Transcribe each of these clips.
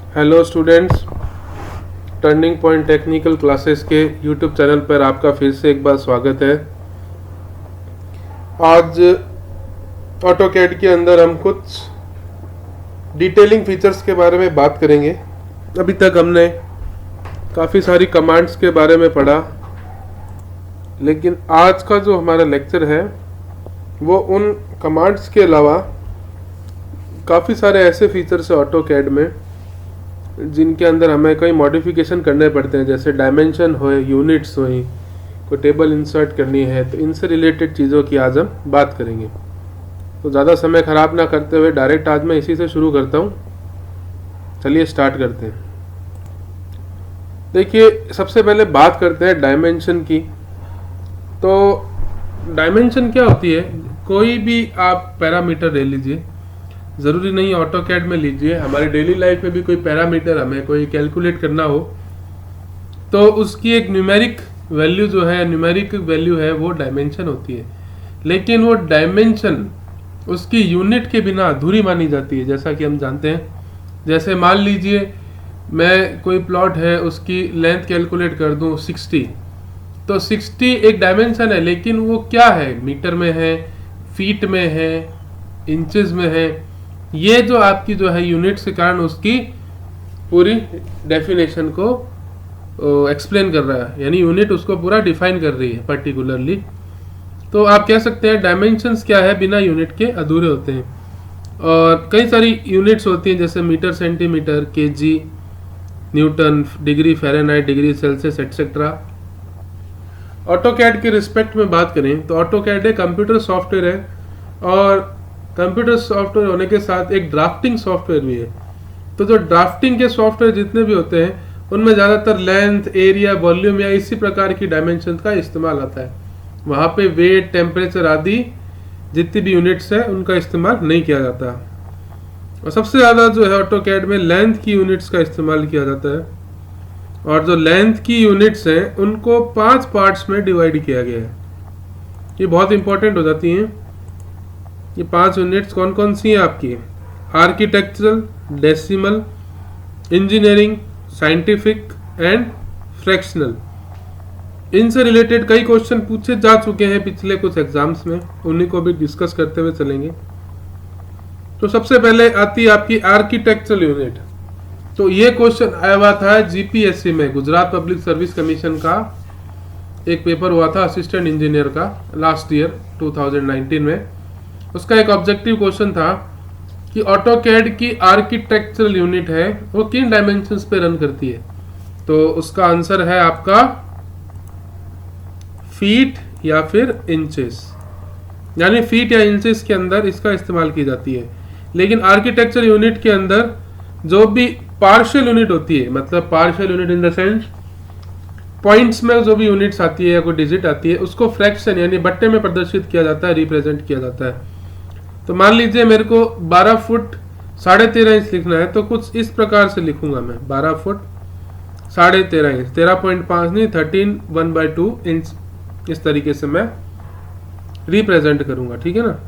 Hello students, turning point technical classes के YouTube channel पर आपका फिर से एक बार स्वागत है। आज ऑटोकैड के अंदर हम कुछ डिटेलिंग फीचर्स के बारे में बात करेंगे। अभी तक हमने काफ़ी सारी कमांड्स के बारे में पढ़ा, लेकिन आज का जो हमारा लेक्चर है वो उन कमांड्स के अलावा काफ़ी सारे ऐसे फीचर्स है ऑटोकैड में जिनके अंदर हमें कई मॉडिफिकेशन करने पड़ते हैं, जैसे डायमेंशन हो, यूनिट्स हो, कोई टेबल इंसर्ट करनी है, तो इनसे रिलेटेड चीज़ों की आज हम बात करेंगे। तो ज़्यादा समय ख़राब ना करते हुए डायरेक्ट आज मैं इसी से शुरू करता हूँ। चलिए स्टार्ट करते हैं। देखिए, सबसे पहले बात करते हैं डायमेंशन की। तो डायमेंशन क्या होती है? कोई भी आप पैरामीटर ले लीजिए, ज़रूरी नहीं ऑटोकैड में लीजिए, हमारी डेली लाइफ में भी कोई पैरामीटर हमें कोई कैलकुलेट करना हो तो उसकी एक न्यूमेरिक वैल्यू जो है, न्यूमेरिक वैल्यू है, वो डायमेंशन होती है। लेकिन वो डायमेंशन उसकी यूनिट के बिना अधूरी मानी जाती है। जैसा कि हम जानते हैं, जैसे मान लीजिए मैं कोई प्लॉट है उसकी लेंथ कैलकुलेट कर दूं 60, तो 60 एक डायमेंशन है, लेकिन वो क्या है? मीटर में है, फीट में है, इंचेस में है। ये जो आपकी जो है यूनिट के कारण उसकी पूरी डेफिनेशन को एक्सप्लेन कर रहा है, यानी यूनिट उसको पूरा डिफाइन कर रही है पर्टिकुलरली। तो आप कह सकते हैं डायमेंशंस क्या है, बिना यूनिट के अधूरे होते हैं। और कई सारी यूनिट्स होती हैं, जैसे metre, centimetre, KG, newton, degree Fahrenheit, degree Celsius, et cetera. AutoCAD के रिस्पेक्ट में बात करें तो ऑटोकैड एक कंप्यूटर सॉफ्टवेयर है, और कंप्यूटर सॉफ्टवेयर होने के साथ एक ड्राफ्टिंग सॉफ्टवेयर भी है। तो जो ड्राफ्टिंग के सॉफ्टवेयर जितने भी होते हैं उनमें ज़्यादातर लेंथ, एरिया, वॉल्यूम या इसी प्रकार की डायमेंशन का इस्तेमाल आता है। वहाँ पे वेट, टेम्परेचर आदि जितनी भी यूनिट्स है उनका इस्तेमाल नहीं किया जाता। और सबसे ज़्यादा जो है ऑटोकैड में लेंथ की यूनिट्स का इस्तेमाल किया जाता है। और जो लेंथ की यूनिट्स हैं उनको 5 पार्ट्स में डिवाइड किया गया है। ये बहुत इंपॉर्टेंट हो जाती हैं। ये 5 यूनिट्स कौन कौन सी हैं आपकी? Architectural, decimal, engineering, scientific and fractional. इनसे रिलेटेड कई क्वेश्चन पूछे जा चुके हैं पिछले कुछ एग्जाम्स में, उन्हीं को भी डिस्कस करते हुए चलेंगे। तो सबसे पहले आती है आपकी आर्किटेक्चरल यूनिट। तो ये क्वेश्चन आया हुआ था जीपीएससी में, गुजरात पब्लिक सर्विस कमीशन का एक पेपर हुआ था असिस्टेंट इंजीनियर का लास्ट ईयर 2019 में। उसका एक ऑब्जेक्टिव क्वेश्चन था कि ऑटोकैड की आर्किटेक्चरल यूनिट है वो किन डायमेंशंस पे रन करती है। तो उसका आंसर है आपका फीट या फिर इंचेस, यानी फीट या इंचेस के अंदर इसका इस्तेमाल की जाती है। लेकिन आर्किटेक्चरल यूनिट के अंदर जो भी पार्शियल यूनिट होती है, मतलब partial unit in the sense points में जो भी यूनिट्स आती है या कोई डिजिट आती है, उसको फ्रैक्शन यानी बट्टे में प्रदर्शित किया जाता है, रिप्रेजेंट किया जाता है। तो मान लीजिए मेरे को 12 फुट 13.5 इंच लिखना है, तो कुछ इस प्रकार से लिखूंगा मैं, 12 फुट 13.5 इंच, 13.5 नहीं, 13/1/2 इंच, इस तरीके से मैं रिप्रेजेंट करूंगा। ठीक है ना।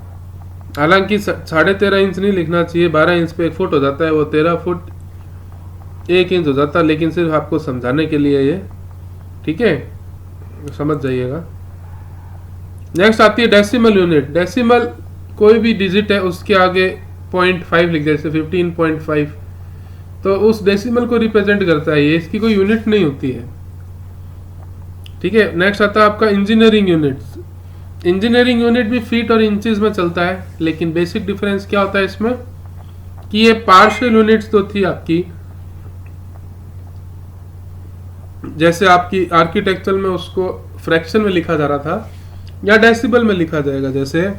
हालांकि 13.5 इंच नहीं लिखना चाहिए, 12 इंच पे 1 फुट हो जाता है, वो 13 फुट 1 इंच हो जाता है, लेकिन सिर्फ आपको समझाने के लिए ये, ठीक है, समझ जाइएगा। नेक्स्ट आती है डेसिमल यूनिट। डेसिमल कोई भी डिजिट है उसके आगे 0.5 लिख, जैसे 15.5, तो उस डेसिमल को रिप्रेजेंट करता है ये, इसकी कोई यूनिट नहीं होती है। ठीक है। नेक्स्ट आता है आपका इंजीनियरिंग यूनिट्स। इंजीनियरिंग यूनिट भी फीट और इंचेस में चलता है, लेकिन बेसिक डिफरेंस क्या होता है इसमें कि ये पार्शियल यूनिट्स तो थी आपकी, जैसे आपकी आर्किटेक्चर में उसको फ्रैक्शन में लिखा जा रहा था या डेसिबल में लिखा जाएगा, जैसे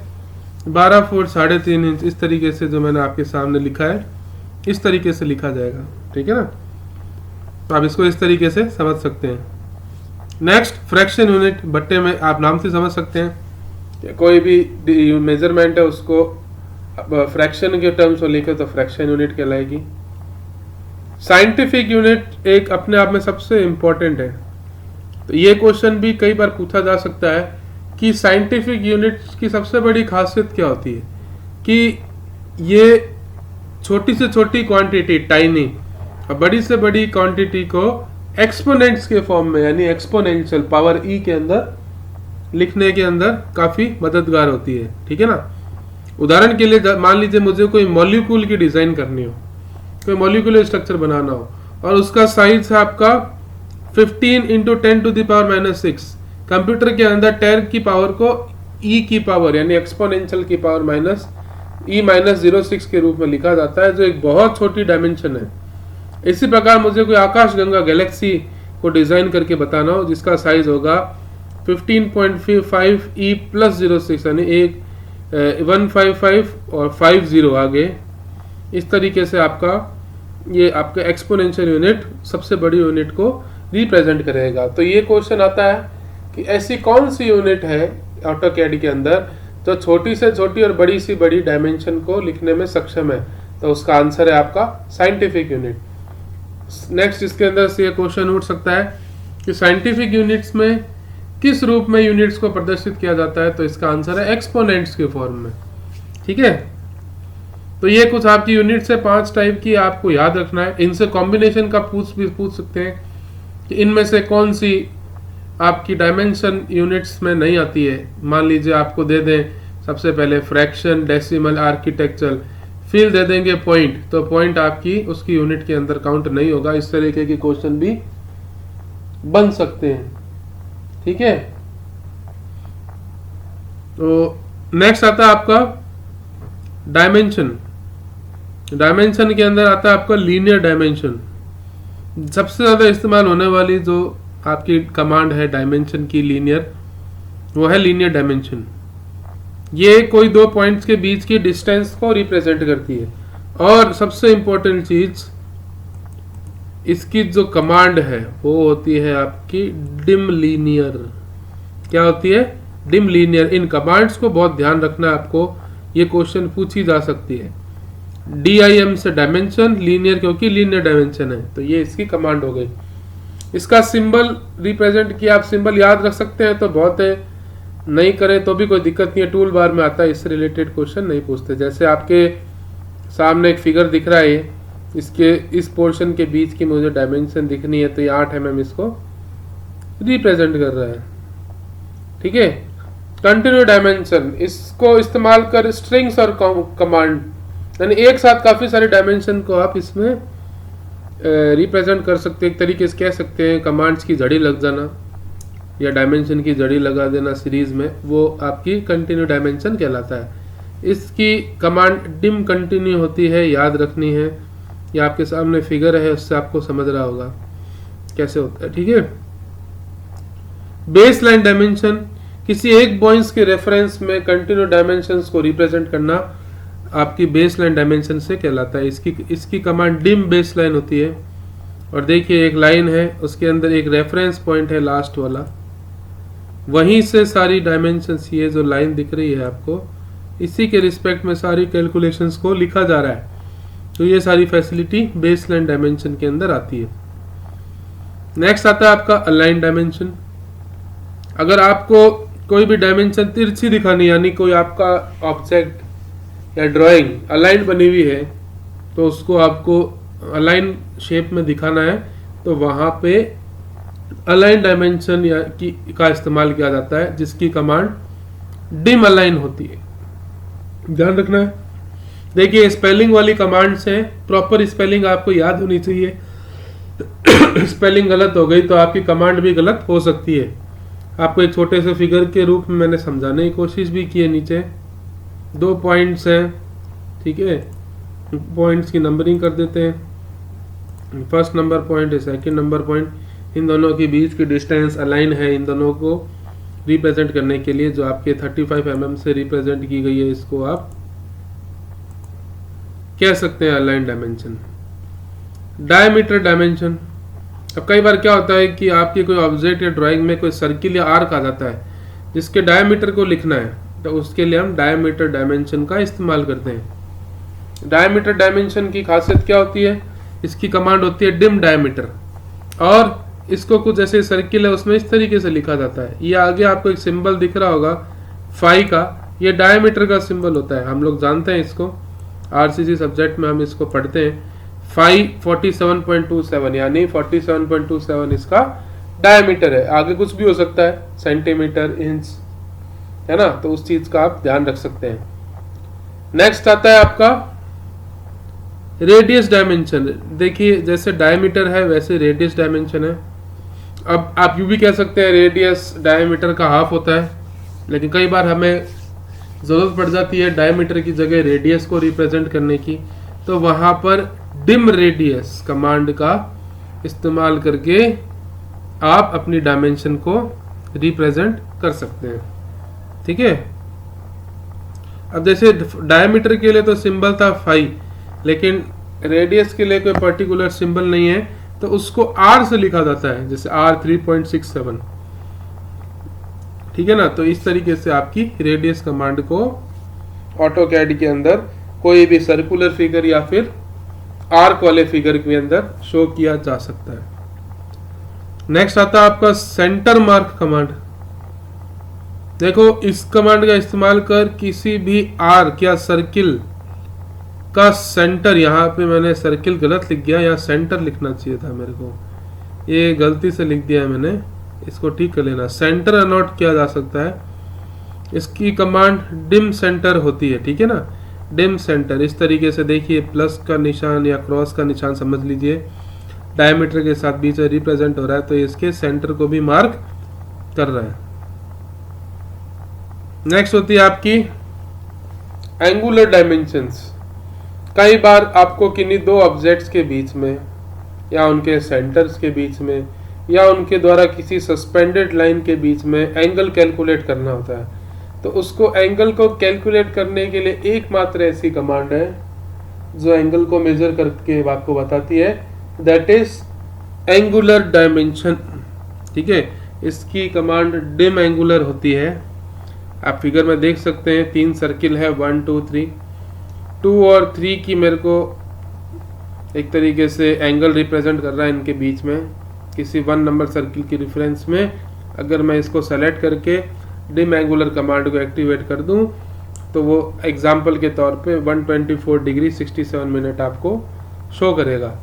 12 फुट 3.5 इंच, इस तरीके से जो मैंने आपके सामने लिखा है इस तरीके से लिखा जाएगा। ठीक है ना। तो आप इसको इस तरीके से समझ सकते हैं। नेक्स्ट फ्रैक्शन यूनिट, बट्टे में आप नाम से समझ सकते हैं, कोई भी मेजरमेंट है उसको फ्रैक्शन के टर्म्स में लिखे तो फ्रैक्शन यूनिट कहलाएगी। साइंटिफिक यूनिट एक अपने आप में सबसे इंपॉर्टेंट है। तो ये क्वेश्चन भी कई बार पूछा जा सकता है कि साइंटिफिक यूनिट्स की सबसे बड़ी खासियत क्या होती है, कि ये छोटी से छोटी क्वांटिटी, टाइनी, और बड़ी से बड़ी क्वांटिटी को एक्सपोनेंट्स के फॉर्म में यानी एक्सपोनेंशियल पावर ई के अंदर लिखने के अंदर काफ़ी मददगार होती है। ठीक है ना। उदाहरण के लिए मान लीजिए मुझे कोई मॉलिक्यूल की डिज़ाइन करनी हो, कोई मॉलिक्यूलर स्ट्रक्चर बनाना हो और उसका साइज है आपका 15 × 10⁻⁻6। कंप्यूटर के अंदर 10 की पावर को ई की पावर यानी एक्सपोनेंशियल की पावर -e-06 के रूप में लिखा जाता है, जो एक बहुत छोटी डायमेंशन है। इसी प्रकार मुझे कोई आकाशगंगा गैलेक्सी को डिज़ाइन करके बताना हो जिसका साइज होगा 15.5 e+06 यानी 155 और 50 आगे। इस तरीके से आपका ये आपका एक्सपोनेंशियल यूनिट सबसे बड़ी यूनिट को रिप्रेजेंट करेगा। तो ये क्वेश्चन आता है कि ऐसी कौन सी यूनिट है ऑटोकैड के अंदर जो छोटी से छोटी और बड़ी से बड़ी डायमेंशन को लिखने में सक्षम है। तो उसका आंसर है आपका साइंटिफिक यूनिट। नेक्स्ट इसके अंदर से ये क्वेश्चन उठ सकता है कि साइंटिफिक यूनिट्स में किस रूप में यूनिट्स को प्रदर्शित किया जाता है। तो इसका आंसर है एक्सपोनेंट्स के फॉर्म में। ठीक है। तो ये कुछ आपकी यूनिट्स है 5 टाइप की, आपको याद रखना है। इनसे कॉम्बिनेशन का पूछ सकते हैं कि इनमें से कौन सी आपकी डायमेंशन यूनिट्स में नहीं आती है। मान लीजिए आपको दे दें सबसे पहले फ्रैक्शन, डेसिमल, आर्किटेक्चरल, फिर दे देंगे पॉइंट, तो पॉइंट आपकी उसकी यूनिट के अंदर काउंट नहीं होगा। इस तरीके के क्वेश्चन भी बन सकते हैं। ठीक है। तो नेक्स्ट आता है आपका डायमेंशन। डायमेंशन के अंदर आता है आपका लीनियर डायमेंशन। सबसे ज्यादा इस्तेमाल होने वाली जो आपकी कमांड है डायमेंशन की लीनियर, वो है लीनियर डायमेंशन। ये कोई दो पॉइंट्स के बीच की डिस्टेंस को रिप्रेजेंट करती है। और सबसे इंपॉर्टेंट चीज इसकी जो कमांड है वो होती है आपकी डिम लीनियर। क्या होती है? Dim linear. इन कमांड्स को बहुत ध्यान रखना है आपको, ये क्वेश्चन पूछी जा सकती है। DIM से डायमेंशन, लीनियर क्योंकि लीनियर डायमेंशन है, तो ये इसकी कमांड हो गई। इसका सिंबल रिप्रेजेंट किया, आप सिंबल याद रख सकते हैं तो बहुत है, नहीं करें तो भी कोई दिक्कत नहीं है, टूल बार में आता है। इससे रिलेटेड क्वेश्चन नहीं पूछते। जैसे आपके सामने एक फिगर दिख रहा है, इसके इस पोर्शन के बीच की मुझे डायमेंशन दिखनी है, तो ये 8 mm इसको रिप्रेजेंट कर रहा है। ठीक है। कंटिन्यू डायमेंशन, इसको इस्तेमाल कर स्ट्रिंग्स और कमांड यानी एक साथ काफ़ी सारे डायमेंशन को आप इसमें रिप्रेजेंट कर सकते हैं। एक तरीके से कह सकते हैं कमांड्स की जड़ी लग जाना या डायमेंशन की जड़ी लगा देना सीरीज में, वो आपकी कंटिन्यू डायमेंशन कहलाता है। इसकी कमांड डिम कंटिन्यू होती है, याद रखनी है। ये आपके सामने फिगर है, उससे आपको समझ रहा होगा कैसे होता है। ठीक है। बेस लाइन डायमेंशन, किसी एक पॉइंट्स के रेफरेंस में कंटिन्यू डायमेंशंस को रिप्रेजेंट करना आपकी बेस लाइन डायमेंशन से कहलाता है। इसकी कमांड डिम बेस लाइन होती है। और देखिए एक लाइन है, उसके अंदर एक रेफरेंस पॉइंट है लास्ट वाला, वहीं से सारी डायमेंशंस, ये जो लाइन दिख रही है आपको, इसी के रिस्पेक्ट में सारी कैलकुलेशंस को लिखा जा रहा है। तो ये सारी फैसिलिटी बेस लाइन डायमेंशन के अंदर आती है। नेक्स्ट आता है आपका अलाइन डायमेंशन। अगर आपको कोई भी डायमेंशन तिरछी दिखानी, यानी कोई आपका ऑब्जेक्ट या ड्राइंग अलाइन बनी हुई है, तो उसको आपको अलाइन शेप में दिखाना है, तो वहाँ पे अलाइन डायमेंशन या का इस्तेमाल किया जाता है, जिसकी कमांड डिम अलाइन होती है। ध्यान रखना है। देखिए स्पेलिंग वाली कमांड्स हैं, प्रॉपर स्पेलिंग आपको याद होनी चाहिए। स्पेलिंग गलत हो गई तो आपकी कमांड भी गलत हो सकती है। आपको एक छोटे से फिगर के रूप में मैंने समझाने की कोशिश भी की है। नीचे 2 पॉइंट्स हैं, ठीक है, पॉइंट्स की नंबरिंग कर देते हैं। फर्स्ट नंबर पॉइंट है, सेकंड नंबर पॉइंट, इन दोनों के बीच की डिस्टेंस अलाइन है। इन दोनों को रिप्रेजेंट करने के लिए जो आपके 35 mm से रिप्रेजेंट की गई है, इसको आप कह सकते हैं अलाइन डायमेंशन। डायमीटर डायमेंशन, अब कई बार क्या होता है कि आपके कोई ऑब्जेक्ट या ड्राइंग में कोई सर्किल या आर्क आ जाता है जिसके डायमीटर को लिखना है, तो उसके लिए हम डायमीटर डायमेंशन का इस्तेमाल करते हैं। डायमीटर डायमेंशन की खासियत क्या होती है? इसकी कमांड होती है डिम डायमीटर, और इसको कुछ ऐसे सर्किल है उसमें इस तरीके से लिखा जाता है। ये आगे आपको एक सिंबल दिख रहा होगा फाई का, ये डायमीटर का सिंबल होता है। हम लोग जानते हैं इसको, RCC सब्जेक्ट में हम इसको पढ़ते हैं। फाई 47.27 यानी 47.27 इसका डायमीटर है। आगे कुछ भी हो सकता है, सेंटीमीटर, इंच, है ना, तो उस चीज का आप ध्यान रख सकते हैं। नेक्स्ट आता है आपका रेडियस डायमेंशन। देखिए जैसे डायमीटर है वैसे रेडियस डायमेंशन है। अब आप यूं भी कह सकते हैं रेडियस डायमीटर का हाफ होता है, लेकिन कई बार हमें ज़रूरत पड़ जाती है डायमीटर की जगह रेडियस को रिप्रेजेंट करने की, तो वहाँ पर डिम रेडियस कमांड का इस्तेमाल करके आप अपनी डायमेंशन को रिप्रेजेंट कर सकते हैं। ठीक है, अब जैसे डायमीटर के लिए तो सिंबल था फाई, लेकिन रेडियस के लिए कोई पर्टिकुलर सिंबल नहीं है, तो उसको आर से लिखा जाता है, जैसे आर 3.67। ठीक है ना, तो इस तरीके से आपकी रेडियस कमांड को ऑटोकैड के अंदर कोई भी सर्कुलर फिगर या फिर आर्क वाले फिगर के अंदर शो किया जा सकता है। नेक्स्ट आता है आपका सेंटर मार्क कमांड। देखो इस कमांड का इस्तेमाल कर किसी भी आर्क या सर्किल का सेंटर, यहाँ पे मैंने सर्किल गलत लिख गया, या सेंटर लिखना चाहिए था मेरे को, ये गलती से लिख दिया है मैंने, इसको ठीक कर लेना। सेंटर अनोट किया जा सकता है, इसकी कमांड डिम सेंटर होती है। ठीक है ना, डिम सेंटर इस तरीके से देखिए, प्लस का निशान या क्रॉस का निशान समझ लीजिए, डायमीटर के साथ बीच में रिप्रेजेंट हो रहा है, तो इसके सेंटर को भी मार्क कर रहा है। नेक्स्ट होती है आपकी एंगुलर डायमेंशंस। कई बार आपको किन्हीं दो ऑब्जेक्ट्स के बीच में या उनके सेंटर्स के बीच में या उनके द्वारा किसी सस्पेंडेड लाइन के बीच में एंगल कैलकुलेट करना होता है, तो उसको एंगल को कैलकुलेट करने के लिए एकमात्र ऐसी कमांड है जो एंगल को मेजर करके आपको बताती है, दैट इज एंगुलर डायमेंशन। ठीक है, इसकी कमांड डिम एंगुलर होती है। आप फिगर में देख सकते हैं 3 सर्किल है, 1 2 3, 2 और 3 की मेरे को एक तरीके से एंगल रिप्रेजेंट कर रहा है इनके बीच में, किसी 1 नंबर सर्किल की रेफरेंस में। अगर मैं इसको सेलेक्ट करके डिम एंगुलर कमांड को एक्टिवेट कर दूं, तो वो एग्जाम्पल के तौर पे 124 डिग्री 67 मिनट आपको शो करेगा।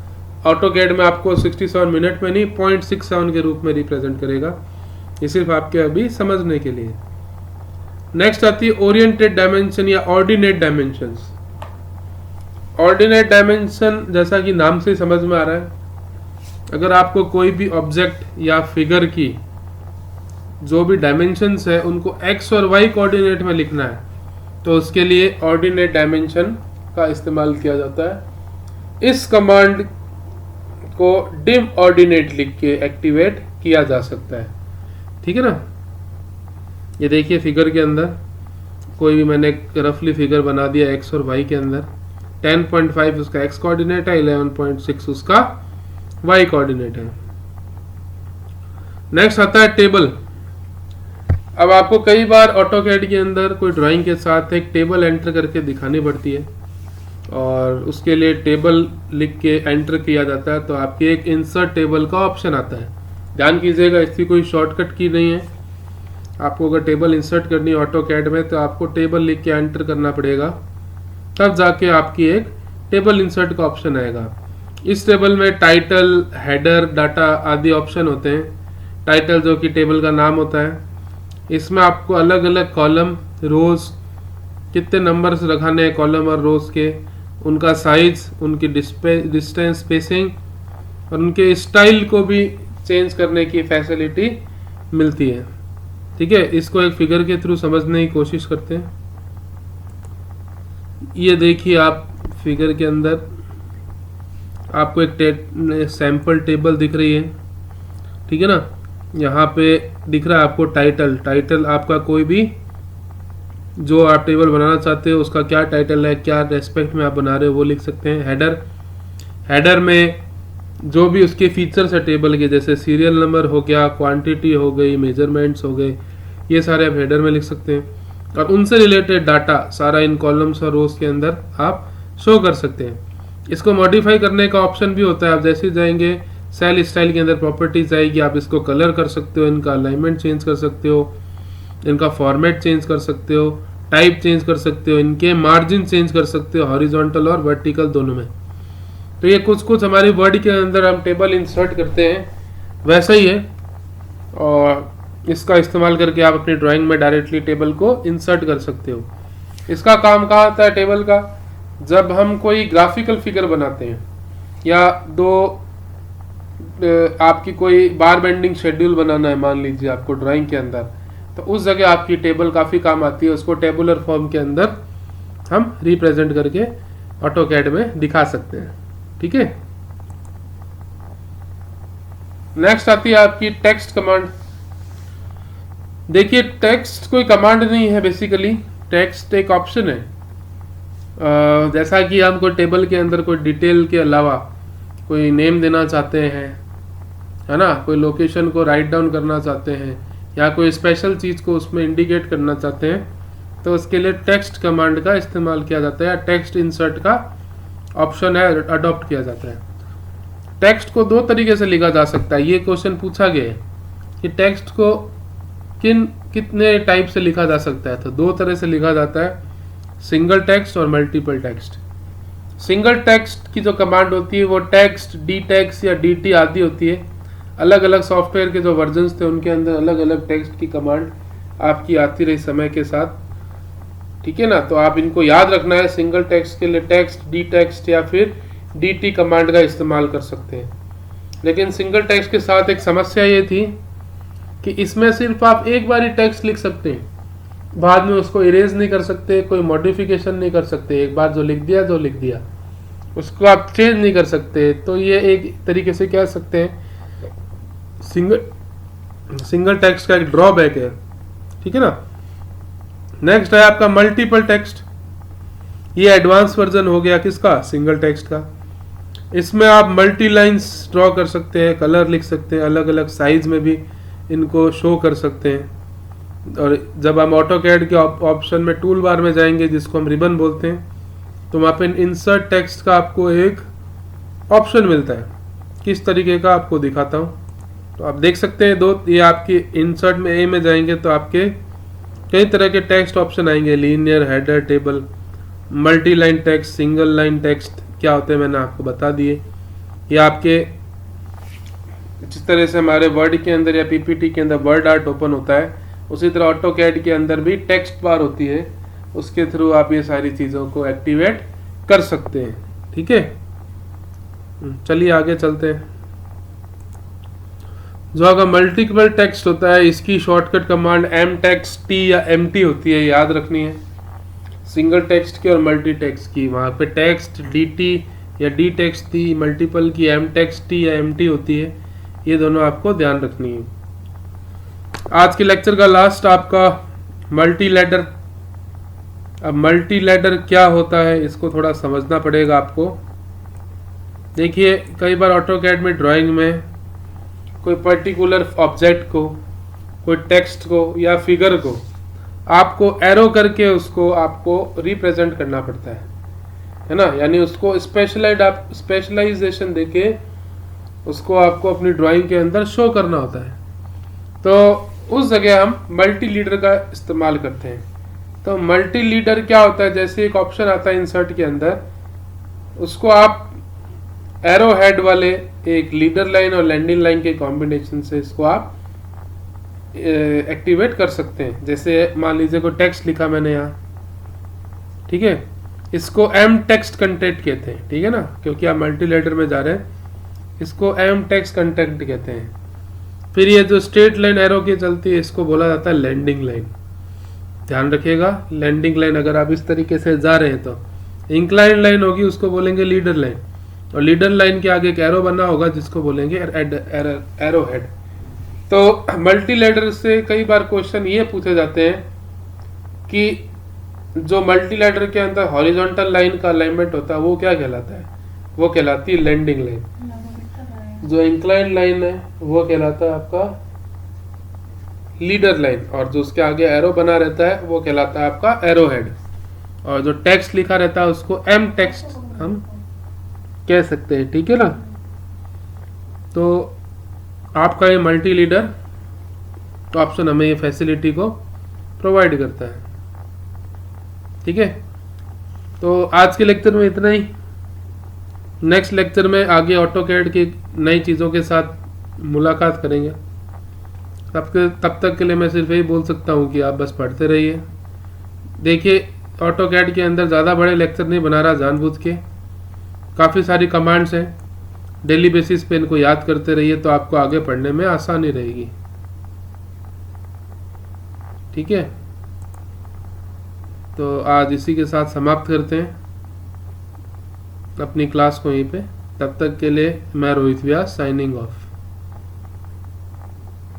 ऑटोकैड में आपको 67 मिनट में नहीं 0.67 के रूप में रिप्रेजेंट करेगा, ये सिर्फ आपके अभी समझने के लिए। नेक्स्ट आती है ओरिएंटेड डायमेंशन या ऑर्डिनेट डायमेंशंस। ऑर्डिनेट डायमेंशन जैसा कि नाम से समझ में आ रहा है, अगर आपको कोई भी ऑब्जेक्ट या फिगर की जो भी डायमेंशंस है उनको एक्स और वाई कोऑर्डिनेट में लिखना है, तो उसके लिए ऑर्डिनेट डायमेंशन का इस्तेमाल किया जाता है। इस कमांड को डिम ऑर्डिनेट लिख के एक्टिवेट किया जा सकता है। ठीक है ना, ये देखिए फिगर के अंदर कोई भी मैंने रफली फिगर बना दिया एक्स और वाई के अंदर। 10.5 उसका एक्स कोऑर्डिनेट है, 11.6 उसका वाई कोऑर्डिनेट है। नेक्स्ट आता है टेबल। अब आपको कई बार ऑटोकैड के अंदर कोई ड्राइंग के साथ एक टेबल एंटर करके दिखानी पड़ती है, और उसके लिए टेबल लिख के एंटर किया जाता है, तो आपके एक इंसर्ट टेबल का ऑप्शन आता है। ध्यान कीजिएगा, इसकी कोई शॉर्टकट की नहीं है। आपको अगर टेबल इंसर्ट करनी है ऑटोकैड में, तो आपको टेबल लिख के एंटर करना पड़ेगा, तब जाके आपकी एक टेबल इंसर्ट का ऑप्शन आएगा। इस टेबल में टाइटल, हेडर, डाटा आदि ऑप्शन होते हैं। टाइटल जो कि टेबल का नाम होता है, इसमें आपको अलग अलग कॉलम, रोज, कितने नंबर्स रखाने हैं कॉलम और रोज के, उनका साइज, उनकी डिस्टेंस, स्पेसिंग और उनके स्टाइल को भी चेंज करने की फैसिलिटी मिलती है। ठीक है, इसको एक फिगर के थ्रू समझने की कोशिश करते हैं। ये देखिए आप फिगर के अंदर आपको एक सैंपल टेबल दिख रही है। ठीक है ना, यहाँ पे दिख रहा है आपको टाइटल। टाइटल आपका कोई भी जो आप टेबल बनाना चाहते हो उसका क्या टाइटल है, क्या रेस्पेक्ट में आप बना रहे हो, वो लिख सकते हैं। हेडर, हेडर में जो भी उसके फीचर्स है टेबल के, जैसे सीरियल नंबर हो गया, क्वांटिटी हो गई, मेजरमेंट्स हो गए, ये सारे आप हेडर में लिख सकते हैं। और उनसे रिलेटेड डाटा सारा इन कॉलम्स और रोज के अंदर आप शो कर सकते हैं। इसको मॉडिफाई करने का ऑप्शन भी होता है। आप जैसे जाएंगे सेल स्टाइल के अंदर प्रॉपर्टीज आएगी, आप इसको कलर कर सकते हो, इनका अलाइनमेंट चेंज कर सकते हो, इनका फॉर्मेट चेंज कर सकते हो, टाइप चेंज कर सकते हो, इनके मार्जिन चेंज कर सकते हो, हॉरिजॉन्टल और वर्टिकल दोनों में। तो ये कुछ कुछ हमारी वर्ड के अंदर हम टेबल इंसर्ट करते हैं वैसा ही है, और इसका इस्तेमाल करके आप अपनी ड्राइंग में डायरेक्टली टेबल को इंसर्ट कर सकते हो। इसका काम कहाँ आता है टेबल का? जब हम कोई ग्राफिकल फिगर बनाते हैं या आपकी कोई बार बेंडिंग शेड्यूल बनाना है मान लीजिए आपको ड्राइंग के अंदर, तो उस जगह आपकी टेबल काफ़ी काम आती है। उसको टेबुलर फॉर्म के अंदर हम रिप्रेजेंट करके ऑटोकैड में दिखा सकते हैं। ठीक है, नेक्स्ट आती है आपकी टेक्स्ट कमांड। देखिए टेक्स्ट कोई कमांड नहीं है, बेसिकली टेक्स्ट एक ऑप्शन है। जैसा कि हम कोई टेबल के अंदर कोई डिटेल के अलावा कोई नेम देना चाहते हैं, है ना, कोई लोकेशन को राइट डाउन करना चाहते हैं या कोई स्पेशल चीज़ को उसमें इंडिकेट करना चाहते हैं, तो उसके लिए टेक्स्ट कमांड का इस्तेमाल किया जाता है या टेक्स्ट इंसर्ट का ऑप्शन है अडॉप्ट किया जाता है। टेक्स्ट को दो तरीके से लिखा जा सकता है। ये क्वेश्चन पूछा गया है कि टेक्स्ट को कितने टाइप से लिखा जा सकता है, तो दो तरह से लिखा जाता है, सिंगल टेक्स्ट और मल्टीपल टेक्स्ट। सिंगल टेक्स्ट की जो कमांड होती है वो टेक्स्ट, डी टेक्स्ट या डी टी आदि होती है। अलग अलग सॉफ्टवेयर के जो वर्जन्स थे उनके अंदर अलग अलग टेक्स्ट की कमांड आपकी आती रही समय के साथ। ठीक है ना, तो आप इनको याद रखना है। सिंगल टेक्स्ट के लिए टेक्स्ट, डी टेक्स्ट या फिर डी टी कमांड का इस्तेमाल कर सकते हैं। लेकिन सिंगल टेक्स्ट के साथ एक समस्या ये थी कि इसमें सिर्फ आप एक बार ही टेक्स्ट लिख सकते हैं, बाद में उसको इरेज नहीं कर सकते, कोई मॉडिफिकेशन नहीं कर सकते। एक बार जो लिख दिया उसको आप चेंज नहीं कर सकते। तो ये एक तरीके से कह सकते हैं सिंगल टेक्स्ट का एक ड्रॉबैक है। ठीक है ना, नेक्स्ट है आपका मल्टीपल टेक्स्ट। ये एडवांस वर्जन हो गया किसका? सिंगल टेक्स्ट का। इसमें आप मल्टी लाइंस ड्रॉ कर सकते हैं, कलर लिख सकते हैं, अलग अलग साइज में भी इनको शो कर सकते हैं। और जब हम ऑटोकैड के ऑप्शन में टूल बार में जाएंगे जिसको हम रिबन बोलते हैं, तो वहाँ पे इंसर्ट टेक्स्ट का आपको एक ऑप्शन मिलता है। किस तरीके का आपको दिखाता हूँ, तो आप देख सकते हैं दो, ये आपकी इंसर्ट में ए में जाएंगे तो आपके कई तरह के टेक्स्ट ऑप्शन आएंगे, linear, header, table, multi line text, single line text क्या होते हैं मैंने आपको बता दिए। ये आपके जिस तरह से हमारे वर्ड के अंदर या पीपीटी के अंदर वर्ड आर्ट ओपन होता है, उसी तरह ऑटोकैड के अंदर भी टेक्स्ट बार होती है, उसके थ्रू आप ये सारी चीज़ों को एक्टिवेट कर सकते हैं। ठीक है, चलिए आगे चलते हैं। जो अगर मल्टीपल टेक्स्ट होता है, इसकी shortcut command M text T या एम टी होती है, याद रखनी है। सिंगल टेक्स्ट की और मल्टी टेक्स्ट की, वहाँ पे टेक्स्ट डी टी या डी टेक्स्ट टी, मल्टीपल की एम टेक्स्ट टी या एम टी होती है। ये दोनों आपको ध्यान रखनी है। आज के लेक्चर का लास्ट आपका मल्टी लैडर। अब मल्टी लैडर क्या होता है इसको थोड़ा समझना पड़ेगा आपको। देखिए कई बार ऑटोकैड में ड्राइंग में कोई पर्टिकुलर ऑब्जेक्ट को, कोई टेक्स्ट को या फिगर को आपको एरो करके उसको आपको रिप्रेजेंट करना पड़ता है ना, यानी उसको स्पेशलाइजेशन देके उसको आपको अपनी ड्राइंग के अंदर शो करना होता है। तो उस जगह हम मल्टी लीडर का इस्तेमाल करते हैं। तो मल्टी लीडर क्या होता है, जैसे एक ऑप्शन आता है इंसर्ट के अंदर, उसको आप एरो हेड वाले एक लीडर लाइन और लैंडिंग लाइन के कॉम्बिनेशन से इसको आप एक्टिवेट कर सकते हैं। जैसे मान लीजिए कोई टेक्स्ट लिखा मैंने यहाँ, ठीक है, इसको एम टेक्स्ट कंटेंट कहते हैं, ठीक है ना, क्योंकि आप मल्टी लेटर में जा रहे हैं, इसको एम टेक्स्ट कंटेंट कहते हैं। फिर ये जो स्ट्रेट लाइन एरो की चलती है इसको बोला जाता है लैंडिंग लाइन। ध्यान रखिएगा, लैंडिंग लाइन अगर आप इस तरीके से जा रहे हैं तो इंक्लाइन लाइन होगी, उसको बोलेंगे लीडर लाइन, और लीडर लाइन के आगे एक एरो बना होगा जिसको बोलेंगे एरो हेड। तो मल्टी लेडर से कई बार क्वेश्चन ये पूछे जाते हैं कि जो मल्टी लेडर के अंदर हॉरिजॉन्टल लाइन का अलाइनमेंट होता है वो क्या कहलाता है, वो कहलाती है लैंडिंग लाइन। जो इंक्लाइन लाइन है वो कहलाता है आपका लीडर लाइन, और जो उसके आगे एरो बना रहता है वो कहलाता है आपका एरो हेड, और जो टेक्स्ट लिखा रहता है उसको एम टेक्स्ट हम कह सकते हैं, ठीक है ना। तो आपका ये मल्टी लीडर ऑप्शन हमें ये फैसिलिटी को प्रोवाइड करता है, ठीक है। तो आज के लेक्चर में इतना ही। नेक्स्ट लेक्चर में आगे ऑटो कैड की नई चीज़ों के साथ मुलाकात करेंगे। तब तक के लिए मैं सिर्फ यही बोल सकता हूँ कि आप बस पढ़ते रहिए। देखिए, ऑटो कैड के अंदर ज़्यादा बड़े लेक्चर नहीं बना रहा जानबूझ के, काफ़ी सारी कमांड्स हैं, डेली बेसिस पे इनको याद करते रहिए तो आपको आगे पढ़ने में आसानी रहेगी। ठीक है, तो आज इसी के साथ समाप्त करते हैं अपनी क्लास को यहीं पे। तब तक के लिए मैं रोहित व्यास साइनिंग ऑफ।